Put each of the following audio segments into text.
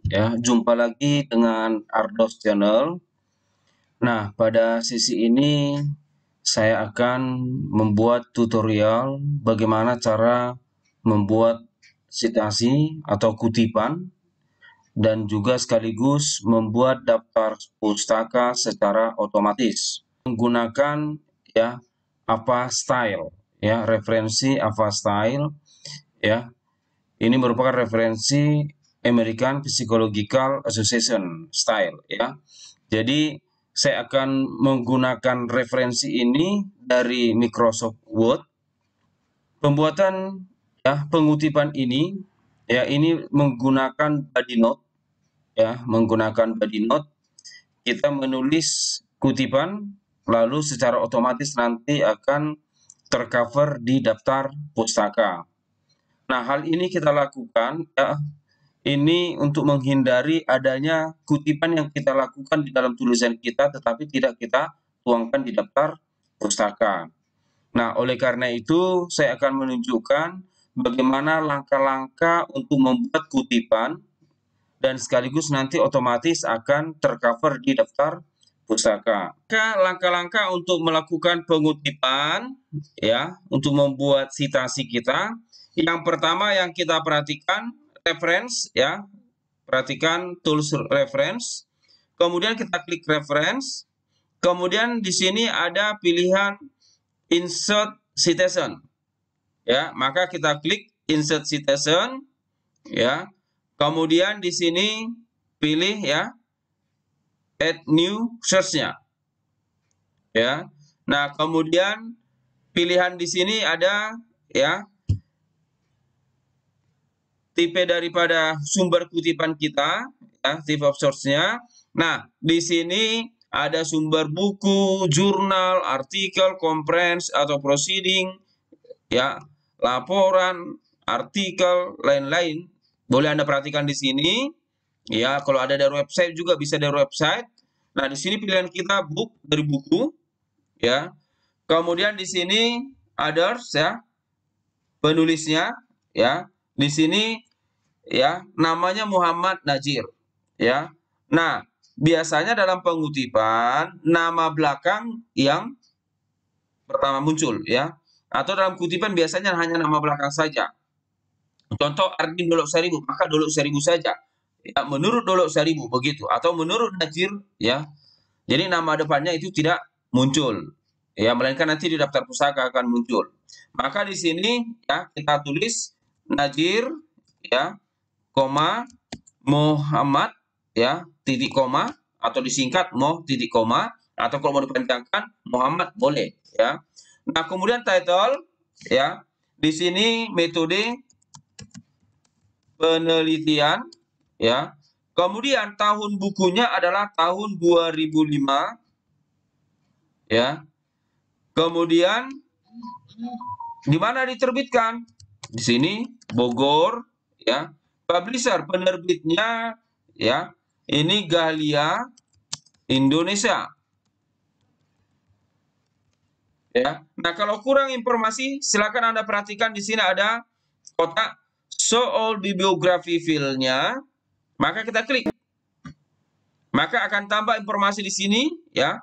ya, jumpa lagi dengan Ardos Channel. Nah, pada sisi ini saya akan membuat tutorial bagaimana cara membuat citasi atau kutipan dan juga sekaligus membuat daftar pustaka secara otomatis menggunakan ya Avastyle, ya, referensi Avastyle, ya. Ini merupakan referensi American Psychological Association style, ya. Jadi saya akan menggunakan referensi ini dari Microsoft Word. Pembuatan ya pengutipan ini ya ini menggunakan body note, ya, menggunakan body note. Kita menulis kutipan lalu secara otomatis nanti akan tercover di daftar pustaka. Nah, hal ini kita lakukan ya, ini untuk menghindari adanya kutipan yang kita lakukan di dalam tulisan kita tetapi tidak kita tuangkan di daftar pustaka. Nah, oleh karena itu saya akan menunjukkan bagaimana langkah-langkah untuk membuat kutipan dan sekaligus nanti otomatis akan tercover di daftar pustaka. Langkah-langkah untuk melakukan pengutipan ya, untuk membuat citasi kita. Yang pertama yang kita perhatikan reference ya. Perhatikan tools reference. Kemudian kita klik reference. Kemudian di sini ada pilihan insert citation. Ya, maka kita klik insert citation ya. Kemudian di sini pilih ya add new search-nya. Ya. Nah, kemudian pilihan di sini ada ya tipe daripada sumber kutipan kita, ya, type of source-nya. Nah, di sini ada sumber buku, jurnal, artikel, conference atau proceeding, ya, laporan, artikel, lain-lain. Boleh Anda perhatikan di sini. Ya, kalau ada dari website juga bisa dari website. Nah, di sini pilihan kita book dari buku, ya. Kemudian di sini others ya, penulisnya, ya. Di sini ya namanya Muhammad Najir, ya. Nah, biasanya dalam pengutipan nama belakang yang pertama muncul, ya. Atau dalam kutipan biasanya hanya nama belakang saja. Contoh Ardin Dolok Seribu, maka Dolok Seribu saja. Ya, menurut Dolok Seribu begitu atau menurut Najir, ya. Jadi nama depannya itu tidak muncul. Ya, melainkan nanti di daftar pustaka akan muncul. Maka di sini ya kita tulis Najir ya, koma Muhammad ya, titik koma atau disingkat Mo titik koma atau kalau mau dipanjangkan Muhammad boleh ya. Nah, kemudian title ya. Di sini metode penelitian ya. Kemudian tahun bukunya adalah tahun 2005 ya. Kemudian di mana diterbitkan? Di sini Bogor ya. Publisher penerbitnya ya. Ini Galia Indonesia. Ya. Nah, kalau kurang informasi silakan Anda perhatikan di sini ada kotak show all bibliography file-nya. Maka kita klik. Maka akan tambah informasi di sini ya.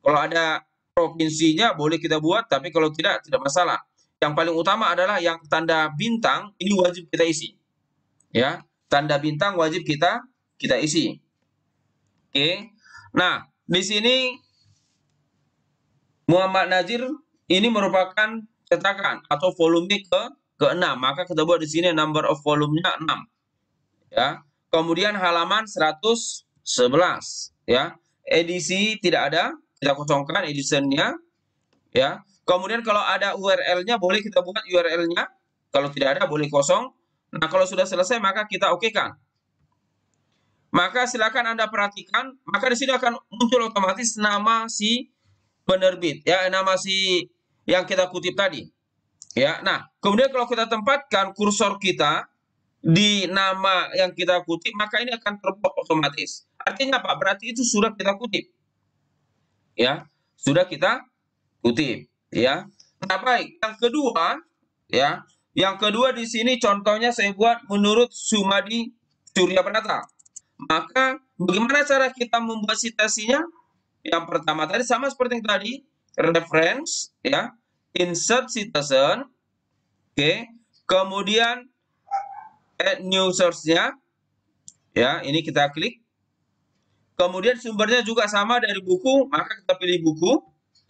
Kalau ada provinsinya boleh kita buat, tapi kalau tidak masalah. Yang paling utama adalah yang tanda bintang ini wajib kita isi. Ya, tanda bintang wajib kita isi. Oke. Nah, di sini Muhammad Najir ini merupakan cetakan atau volume ke-6. Maka kita buat di sini number of volume-nya 6. Ya. Kemudian halaman 111 ya. Edisi tidak ada, kita kosongkan editionnya ya. Kemudian kalau ada URL-nya boleh kita buat URL-nya. Kalau tidak ada boleh kosong. Nah, kalau sudah selesai maka kita oke-kan. Maka silakan Anda perhatikan, maka di sini akan muncul otomatis nama si penerbit ya, nama si yang kita kutip tadi. Ya. Nah, kemudian kalau kita tempatkan kursor kita di nama yang kita kutip, maka ini akan terblok otomatis. Artinya apa? Berarti itu sudah kita kutip. Ya, sudah kita kutip, ya. Nah, baik. Yang kedua, ya. Yang kedua di sini contohnya saya buat menurut Sumadi Surya Penata. Maka bagaimana cara kita membuat citasinya? Yang pertama tadi sama seperti yang tadi, reference, ya, insert citation, oke, kemudian add new source-nya, ya, ini kita klik. Kemudian sumbernya juga sama dari buku, maka kita pilih buku,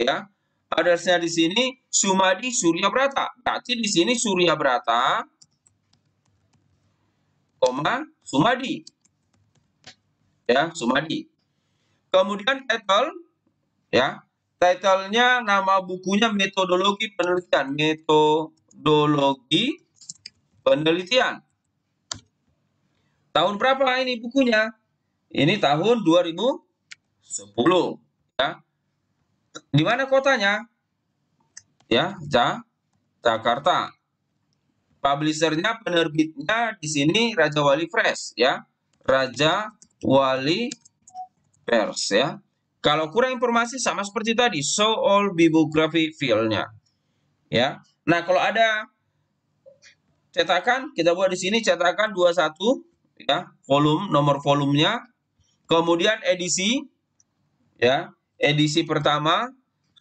ya. Address-nya di sini Sumadi Surya Brata. Berarti di sini Surya Brata, Sumadi, ya, Sumadi. Kemudian title, ya, title-nya nama bukunya metodologi penelitian, Tahun berapa ini bukunya? Ini tahun 2010, ya. Di mana kotanya? Ya, Jakarta. Publishernya, penerbitnya di sini Raja Wali Press, ya. Raja Wali Press, ya. Kalau kurang informasi sama seperti tadi, show all bibliography file-nya, ya. Nah, kalau ada cetakan, kita buat di sini cetakan 21, ya, nomor volumenya. Kemudian edisi, ya, edisi pertama,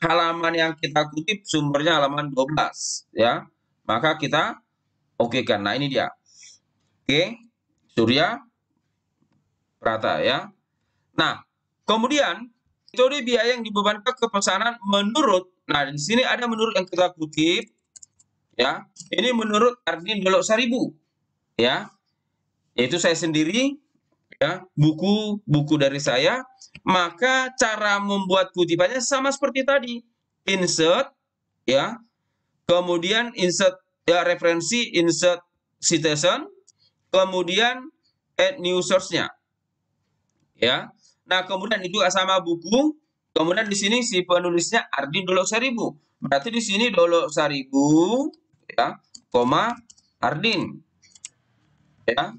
halaman yang kita kutip sumbernya halaman 12, ya. Maka kita okekan. Nah, ini dia. Oke, Surya Prata, ya. Nah, kemudian metode biaya yang dibebankan ke pesanan menurut, nah di sini ada menurut yang kita kutip, ya. Ini menurut Ardin Dolok Saribu, ya. Yaitu saya sendiri, ya, buku dari saya. Maka cara membuat kutipannya sama seperti tadi. Insert, ya. Kemudian insert, ya, referensi, insert citation, kemudian add new source-nya, ya. Nah, kemudian itu sama buku, kemudian di sini si penulisnya Ardin Dolok Saribu. Berarti di sini Dolok Saribu, ya, koma Ardin, ya.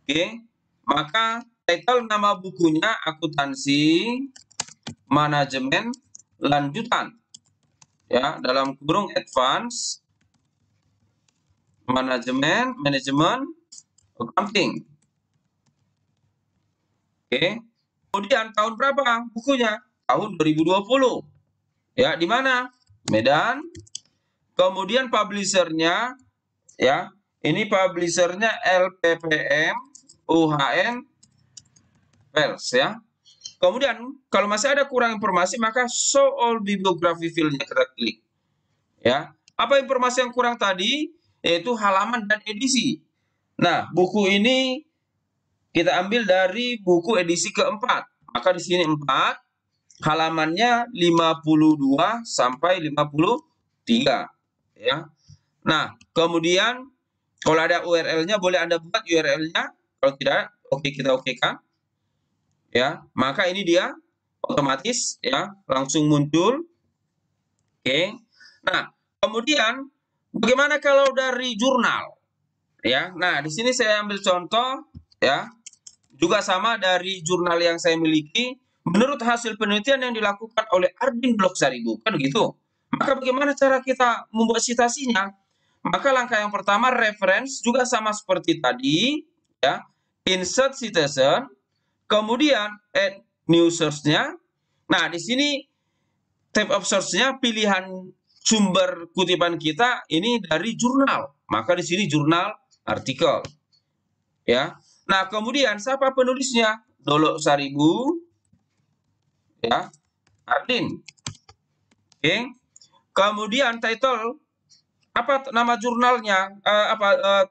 Oke, maka title nama bukunya akuntansi manajemen lanjutan, ya, dalam kurung advance manajemen accounting. Oke. Kemudian tahun berapa bukunya? Tahun 2020. Ya, di mana? Medan. Kemudian publishernya, ya, ini publishernya LPPM UHN Pers, ya. Kemudian kalau masih ada kurang informasi maka show all bibliography file-nya kita klik. Ya. Apa informasi yang kurang tadi? Yaitu halaman dan edisi. Nah, buku ini kita ambil dari buku edisi keempat. Maka di sini 4, halamannya 52 sampai 53, ya. Nah, kemudian kalau ada URL-nya boleh Anda buat URL-nya. Kalau tidak, oke, kita okekan. Ya, maka ini dia otomatis, ya, langsung muncul. Oke. Nah, kemudian bagaimana kalau dari jurnal? Ya. Nah, di sini saya ambil contoh, ya. Juga sama dari jurnal yang saya miliki, menurut hasil penelitian yang dilakukan oleh Ardin Dolok Saribu, kan gitu. Maka bagaimana cara kita membuat citasinya? Maka langkah yang pertama, reference, juga sama seperti tadi, ya. Insert citation, kemudian add new source-nya. Nah, di sini type of source-nya, pilihan sumber kutipan kita ini dari jurnal. Maka di sini jurnal artikel, ya. Nah, kemudian siapa penulisnya? Dolok Saribu, ya, Ardin. Oke. Kemudian title, apa nama jurnalnya?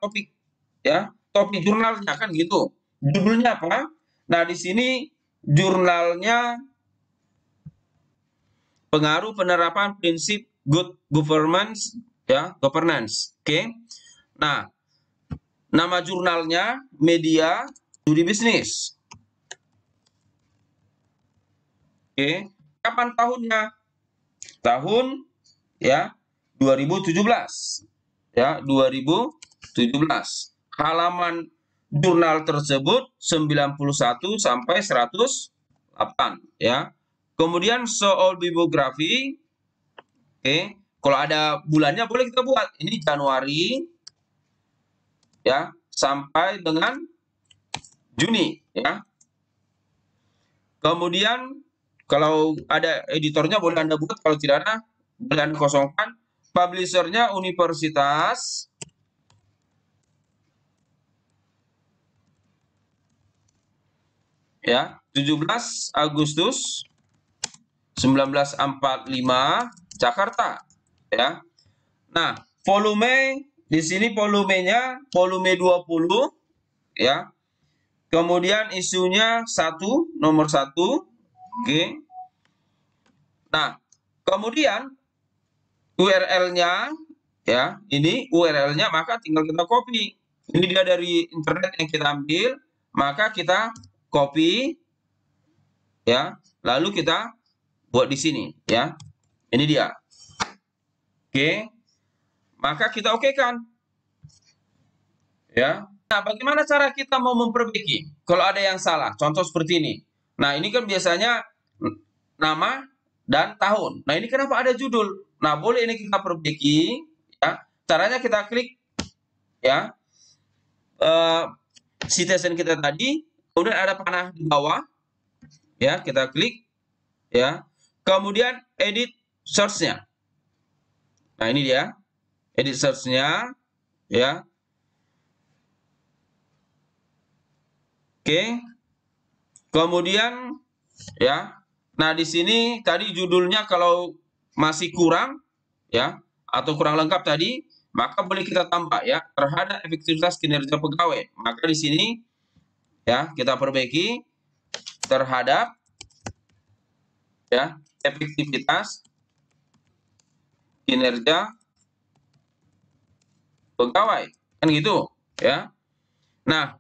Topik, ya, topik jurnalnya, kan gitu. Judulnya apa? Nah, di sini jurnalnya pengaruh penerapan prinsip good governance, ya, governance. Oke. Nah, nama jurnalnya Media Studi Bisnis. Oke. Kapan tahunnya? Tahun, ya, 2017. Ya, 2017. Halaman jurnal tersebut 91 sampai 108, ya. Kemudian soal bibliografi. Oke. Kalau ada bulannya boleh kita buat. Ini Januari, ya, sampai dengan Juni ya. Kemudian kalau ada editornya boleh Anda buat, kalau tidak ada boleh Anda kosongkan. Publishernya universitas ya, 17 Agustus 1945 Jakarta ya. Nah, volume di sini volumenya volume 20 ya. Kemudian isunya nomor 1. Oke. Nah, kemudian URL-nya ya, ini URL-nya maka tinggal kita copy. Ini dia dari internet yang kita ambil, maka kita copy ya, lalu kita buat di sini ya. Ini dia. Oke. Maka kita okekan. Ya. Nah, bagaimana cara kita mau memperbaiki kalau ada yang salah? Contoh seperti ini. Nah, ini kan biasanya nama dan tahun. Nah, ini kenapa ada judul? Nah, boleh ini kita perbaiki ya. Caranya kita klik ya. Citation kita tadi, kemudian ada panah di bawah. Ya, kita klik ya. Kemudian edit search-nya. Nah, ini dia. Edit search-nya ya. Oke. Kemudian ya. Nah, di sini tadi judulnya kalau masih kurang ya atau kurang lengkap tadi, maka boleh kita tambah ya terhadap efektivitas kinerja pegawai. Maka di sini ya kita perbaiki terhadap ya efektivitas kinerja pegawai. Kan gitu ya. Nah,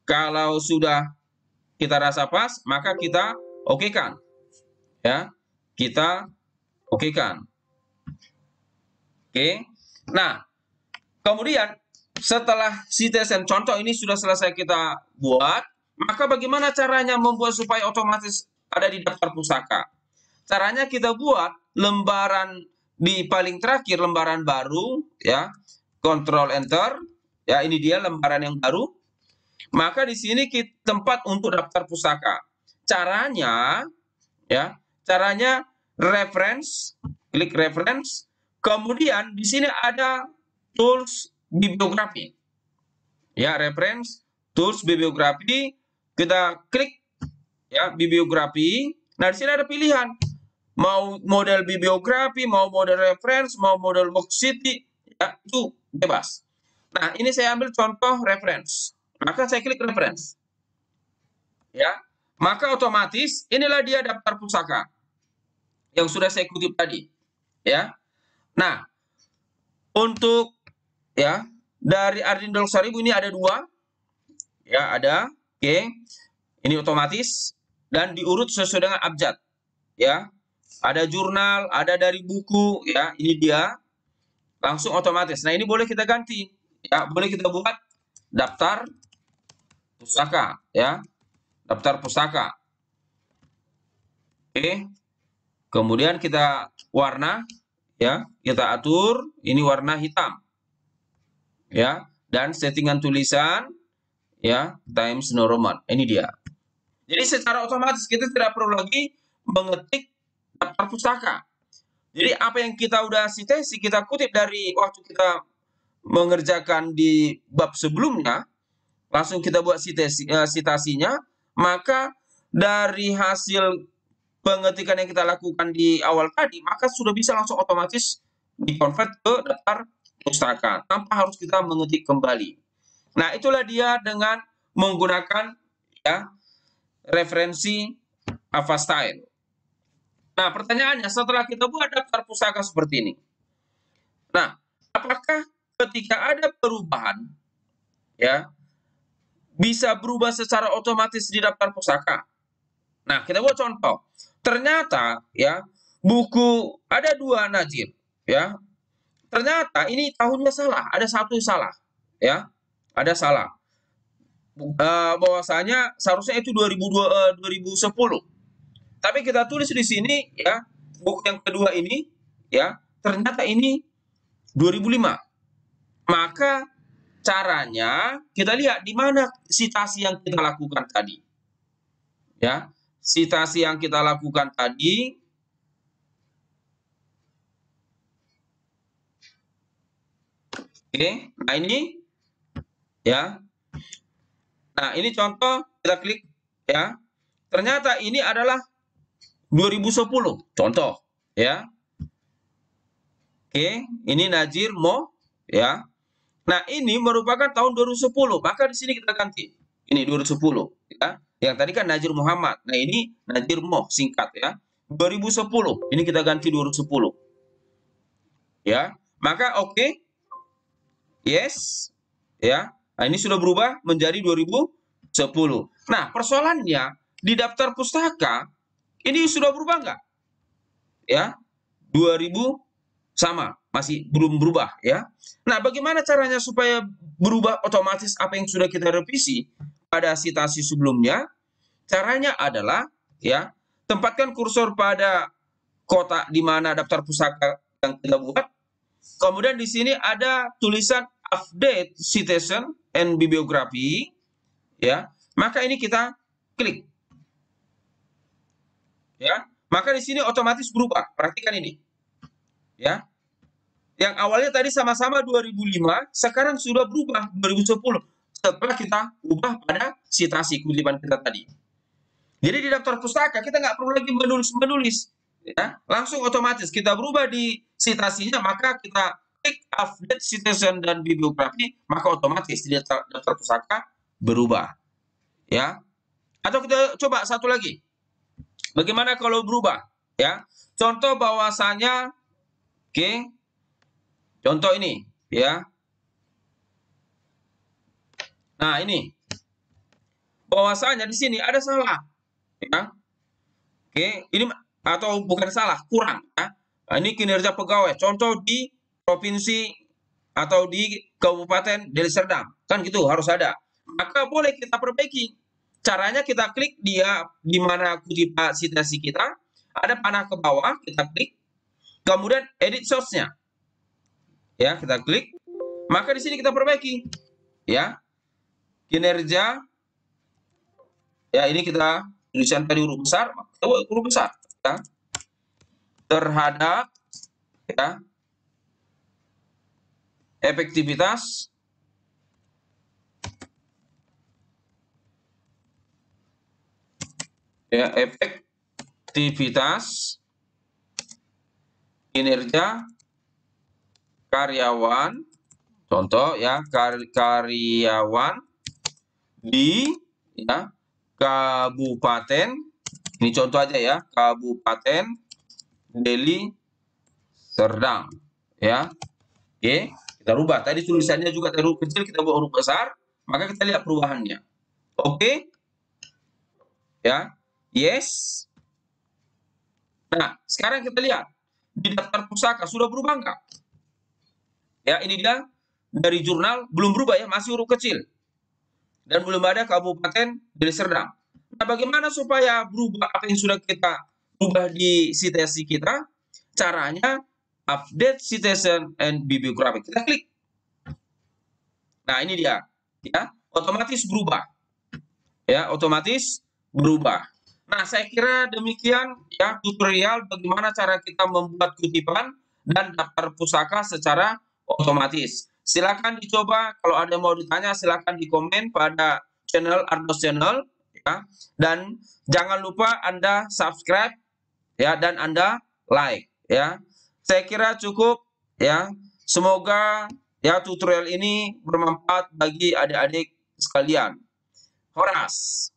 kalau sudah kita rasa pas, maka kita okekan. Ya. Kita okekan. Oke. Nah, kemudian setelah citation contoh ini sudah selesai kita buat, maka bagaimana caranya membuat supaya otomatis ada di daftar pusaka? Caranya kita buat lembaran di paling terakhir, lembaran baru ya. Control Enter. Ya, ini dia lembaran yang baru. Maka di sini tempat untuk daftar pusaka. Caranya ya, caranya reference, klik reference. Kemudian di sini ada tools bibliografi. Ya, reference, tools bibliografi, kita klik ya bibliografi. Nah, di sini ada pilihan. Mau model bibliografi, mau model reference, mau model worksheet, ya, itu bebas. Nah, ini saya ambil contoh reference. Maka saya klik reference. Ya. Maka otomatis inilah dia daftar pusaka yang sudah saya kutip tadi. Ya. Nah, untuk ya dari Ardindol Saribu ini ada 2. Ya, ada. Oke. Ini otomatis dan diurut sesuai dengan abjad. Ya. Ada jurnal, ada dari buku, ya. Ini dia. Langsung otomatis. Nah, ini boleh kita ganti. Ya, boleh kita buat daftar pusaka, ya. Daftar pusaka. Oke. Kemudian kita warna, ya. Kita atur ini warna hitam. Ya, dan settingan tulisan ya, Times New Roman. Ini dia. Jadi secara otomatis kita tidak perlu lagi mengetik daftar pusaka. Jadi apa yang kita udah citasi, kita kutip dari waktu kita mengerjakan di bab sebelumnya, langsung kita buat citasinya, maka dari hasil pengetikan yang kita lakukan di awal tadi, maka sudah bisa langsung otomatis di-convert ke daftar pustaka, tanpa harus kita mengetik kembali. Nah, itulah dia dengan menggunakan ya referensi Avastyle. Nah, pertanyaannya setelah kita buat daftar pusaka seperti ini, nah, apakah ketika ada perubahan, ya, bisa berubah secara otomatis di daftar pusaka? Nah, kita buat contoh. Ternyata, ya, buku ada 2 Najib, ya. Ternyata ini tahunnya salah, ada 1 salah, ya, ada salah. Bahwasanya seharusnya itu 2010. Tapi kita tulis di sini ya, buku yang kedua ini ya, ternyata ini 2005. Maka caranya kita lihat di mana citasi yang kita lakukan tadi. Ya, citasi yang kita lakukan tadi oke, nah ini ya. Nah, ini contoh kita klik ya. Ternyata ini adalah 2010 contoh ya. Oke, ini Najir Mo ya. Nah, ini merupakan tahun 2010, maka di sini kita ganti. Ini 2010 ya. Yang tadi kan Najir Muhammad. Nah, ini Najir Mo singkat ya. 2010. Ini kita ganti 2010. Ya. Maka oke. Yes. Ya. Nah, ini sudah berubah menjadi 2010. Nah, persoalannya di daftar pustaka ini sudah berubah enggak? Ya. 2000 sama, masih belum berubah ya. Nah, bagaimana caranya supaya berubah otomatis apa yang sudah kita revisi pada citasi sebelumnya? Caranya adalah ya, tempatkan kursor pada kotak di mana daftar pustaka yang kita buat. Kemudian di sini ada tulisan update citation and bibliography ya. Maka ini kita klik. Ya. Maka di sini otomatis berubah. Perhatikan ini. Ya. Yang awalnya tadi sama-sama 2005, sekarang sudah berubah 2010 setelah kita ubah pada citasi kutipan kita tadi. Jadi di daftar pustaka kita nggak perlu lagi menulis, ya, langsung otomatis kita berubah di citasinya, maka kita klik update citation dan bibliografi, maka otomatis di daftar pustaka berubah, ya. Atau kita coba satu lagi, bagaimana kalau berubah, ya? Contoh bahwasanya, oke. Contoh ini, ya. Nah, ini. Bahwasanya di sini ada salah. Ya. Oke, ini atau bukan salah, kurang, ya. Nah, ini kinerja pegawai. Contoh di provinsi atau di Kabupaten Deli Serdang. Kan gitu, harus ada. Maka boleh kita perbaiki. Caranya kita klik dia di mana kutipan citasi kita, ada panah ke bawah, kita klik. Kemudian edit source-nya. Ya, kita klik, maka di sini kita perbaiki, ya, kinerja, ya, ini kita tulisan tadi huruf besar, kita buat huruf besar, ya, terhadap, ya, efektivitas, ya, efektivitas kinerja karyawan, contoh ya, karyawan di ya Kabupaten, ini contoh aja ya, Kabupaten Deli Serdang ya. Oke, kita rubah. Tadi tulisannya juga huruf kecil, kita buat huruf besar, maka kita lihat perubahannya. Oke. Ya. Yes. Nah, sekarang kita lihat di daftar pusaka sudah berubah enggak? Ya, ini dia dari jurnal belum berubah ya, masih huruf kecil. Dan belum ada Kabupaten Deli Serdang. Nah, bagaimana supaya berubah apa yang sudah kita ubah di citasi kita? Caranya update citation and bibliography. Kita klik. Nah, ini dia. Ya, otomatis berubah. Ya, otomatis berubah. Nah, saya kira demikian ya tutorial bagaimana cara kita membuat kutipan dan daftar pusaka secara otomatis. Silakan dicoba, kalau ada yang mau ditanya silakan di komen pada channel Ardos Channel ya. Dan jangan lupa Anda subscribe ya dan Anda like ya. Saya kira cukup ya. Semoga ya tutorial ini bermanfaat bagi adik-adik sekalian. Horas.